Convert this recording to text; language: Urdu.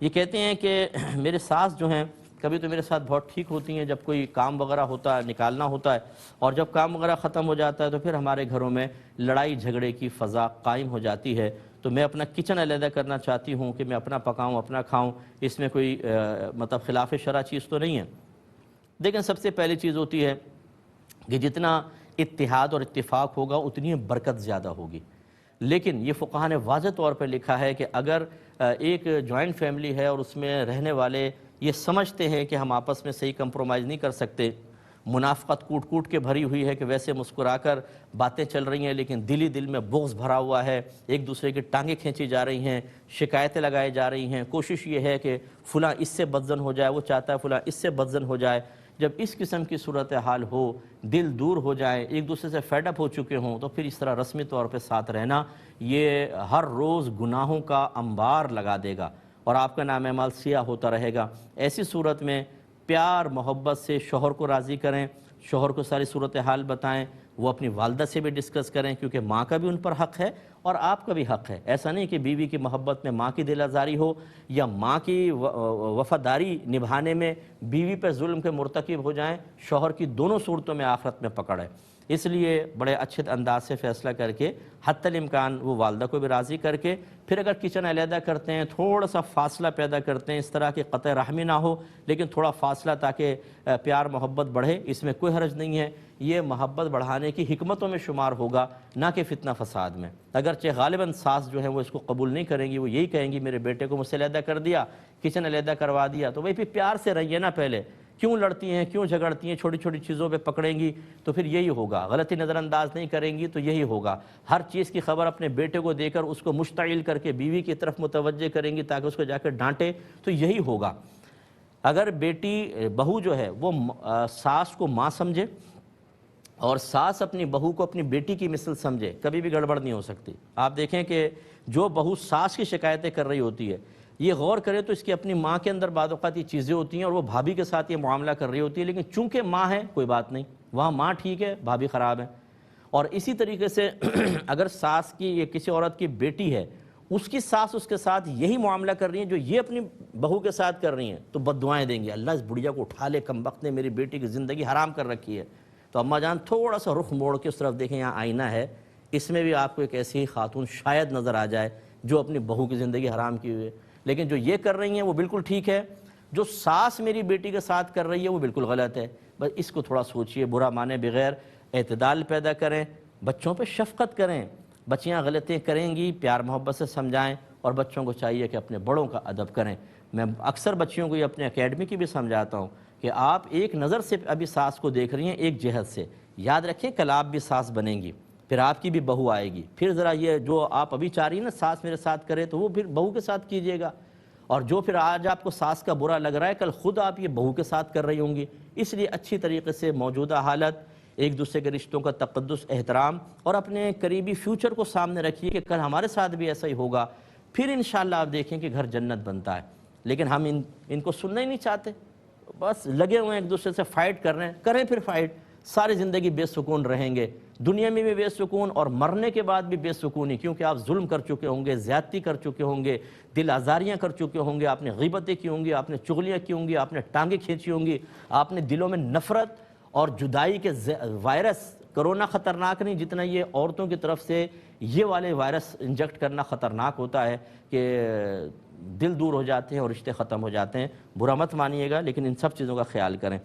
یہ کہتے ہیں کہ میرے ساس جو ہیں کبھی تو میرے ساتھ بہت ٹھیک ہوتی ہیں جب کوئی کام وغیرہ ہوتا ہے نکالنا ہوتا ہے، اور جب کام وغیرہ ختم ہو جاتا ہے تو پھر ہمارے گھروں میں لڑائی جھگڑے کی فضا قائم ہو جاتی ہے۔ تو میں اپنا کچن علیحدہ کرنا چاہتی ہوں کہ میں اپنا پکاؤں اپنا کھاؤں، اس میں کوئی مطلب خلاف شرع چیز تو نہیں ہے۔ لیکن سب سے پہلی چیز ہوتی ہے کہ جتنا اتحاد اور اتفاق ہوگا اتنی برکت زیادہ ہوگی۔ لیکن یہ فقہاء نے واضح طور پر لکھا ہے کہ اگر ایک جوائنٹ فیملی ہے اور اس میں رہنے والے یہ سمجھتے ہیں کہ ہم آپس میں صحیح کمپرومائز نہیں کر سکتے، منافقت کوٹ کوٹ کے بھری ہوئی ہے کہ ویسے مسکرا کر باتیں چل رہی ہیں لیکن دل ہی دل میں بغض بھرا ہوا ہے، ایک دوسرے کی ٹانگیں کھینچی جا رہی ہیں، شکایتیں لگائی جا رہی ہیں، کوشش یہ ہے کہ فلاں اس سے بدزن ہو جائے، وہ چاہتا ہے فلاں اس سے بدزن ہو جائے۔ جب اس قسم کی صورتحال ہو، دل دور ہو جائے، ایک دوسرے سے فیڈ اپ ہو چکے ہوں، تو پھر اس طرح رسمی طور پہ ساتھ رہنا یہ ہر روز گناہوں کا انبار لگا دے گا اور آپ کا نام اعمال سیاہ ہوتا رہے گا۔ ایسی صورت میں پیار محبت سے شوہر کو راضی کریں، شوہر کو ساری صورتحال بتائیں، وہ اپنی والدہ سے بھی ڈسکس کریں کیونکہ ماں کا بھی ان پر حق ہے اور آپ کا بھی حق ہے۔ ایسا نہیں کہ بیوی کی محبت میں ماں کی دل آزاری ہو یا ماں کی وفاداری نبھانے میں بیوی پہ ظلم کے مرتکب ہو جائیں، شوہر کی دونوں صورتوں میں آخرت میں پکڑ ہے۔ اس لیے بڑے اچھے انداز سے فیصلہ کر کے حتی الامکان وہ والدہ کو بھی راضی کر کے پھر اگر کچن علیحدہ کرتے ہیں، تھوڑا سا فاصلہ پیدا کرتے ہیں، اس طرح کی قطع رحمی نہ ہو لیکن تھوڑا فاصلہ تاکہ پیار محبت بڑھے، اس میں کوئی حرج نہیں ہے۔ یہ محبت بڑھانے کی حکمتوں میں شمار ہوگا، نہ کہ فتنہ فساد میں۔ اگرچہ غالباً ساس جو ہے وہ اس کو قبول نہیں کریں گی، وہ یہی کہیں گی میرے بیٹے کو مجھ سے علیحدہ کر دیا، کچن علیحدہ کروا دیا، تو وہی پھر پیار سے رہیے نا، پہلے کیوں لڑتی ہیں کیوں جھگڑتی ہیں، چھوٹی چھوٹی چیزوں پہ پکڑیں گی تو پھر یہی ہوگا۔ غلطی نظر انداز نہیں کریں گی تو یہی ہوگا۔ ہر چیز کی خبر اپنے بیٹے کو دے کر اس کو مشتعل کر کے بیوی کی طرف متوجہ کریں گی تاکہ اس کو جا کے ڈانٹے تو یہی ہوگا۔ اگر بیٹی بہو جو ہے وہ ساس کو ماں سمجھے اور ساس اپنی بہو کو اپنی بیٹی کی مثل سمجھے، کبھی بھی گڑبڑ نہیں ہو سکتی۔ آپ دیکھیں کہ جو بہو ساس کی شکایتیں کر رہی ہوتی ہے، یہ غور کرے تو اس کی اپنی ماں کے اندر بعض اوقات یہ چیزیں ہوتی ہیں اور وہ بھابھی کے ساتھ یہ معاملہ کر رہی ہوتی ہے، لیکن چونکہ ماں ہے کوئی بات نہیں، وہاں ماں ٹھیک ہے بھابھی خراب ہے۔ اور اسی طریقے سے اگر ساس کی یا کسی عورت کی بیٹی ہے، اس کی ساس اس کے ساتھ یہی معاملہ کر رہی ہیں جو یہ اپنی بہو کے ساتھ کر رہی ہیں، تو بد دعائیں دیں گی، اللہ اس بڑھیا کو اٹھا لے، کمبخت نے میری بیٹی کی زندگی حرام کر رکھی ہے۔ تو اماں جان تھوڑا سا رخ موڑ کے اس طرف دیکھیں، یہاں آئینہ ہے، اس میں بھی آپ کو ایک ایسی خاتون شاید نظر آ جائے جو اپنی بہو کی زندگی حرام کی ہوئی ہے، لیکن جو یہ کر رہی ہیں وہ بالکل ٹھیک ہے، جو ساس میری بیٹی کے ساتھ کر رہی ہے وہ بالکل غلط ہے۔ بس اس کو تھوڑا سوچئے، برا مانے بغیر اعتدال پیدا کریں، بچوں پہ شفقت کریں، بچیاں غلطیاں کریں گی پیار محبت سے سمجھائیں، اور بچوں کو چاہیے کہ اپنے بڑوں کا ادب کریں۔ میں اکثر بچیوں کو یہ اپنے اکیڈمی کی بھی سمجھاتا ہوں کہ آپ ایک نظر سے ابھی ساس کو دیکھ رہی ہیں ایک جہت سے، یاد رکھیں کل آپ بھی ساس بنیں گی، پھر آپ کی بھی بہو آئے گی، پھر ذرا یہ جو آپ ابھی چاہ رہی ہیں نا ساس میرے ساتھ کرے تو وہ پھر بہو کے ساتھ کیجئے گا، اور جو پھر آج آپ کو ساس کا برا لگ رہا ہے کل خود آپ یہ بہو کے ساتھ کر رہی ہوں گی۔ اس لیے اچھی طریقے سے موجودہ حالت، ایک دوسرے کے رشتوں کا تقدس، احترام، اور اپنے قریبی فیوچر کو سامنے رکھیے کہ کل ہمارے ساتھ بھی ایسا ہی ہوگا، پھر انشاءاللہ آپ دیکھیں کہ گھر جنت بنتا ہے۔ لیکن ہم ان کو سننا ہی نہیں چاہتے، بس لگے ہوئے ہیں ایک دوسرے سے فائٹ کر رہے ہیں، کریں پھر فائٹ، ساری زندگی بے سکون رہیں گے، دنیا میں بھی بے سکون اور مرنے کے بعد بھی بے سکونی، کیونکہ آپ ظلم کر چکے ہوں گے، زیادتی کر چکے ہوں گے، دل آزاریاں کر چکے ہوں گے، آپ نے غیبتیں کی ہوں گی، آپ نے چغلیاں کی ہوں گی، آپ نے ٹانگیں کھینچی ہوں گی، آپ نے دلوں میں نفرت اور جدائی کے وائرس، کرونا خطرناک نہیں جتنا یہ عورتوں کی طرف سے یہ والے وائرس انجیکٹ کرنا خطرناک ہوتا ہے کہ دل دور ہو جاتے ہیں اور رشتے ختم ہو جاتے ہیں۔ برا مت مانیے گا لیکن ان سب چیزوں کا خیال کریں۔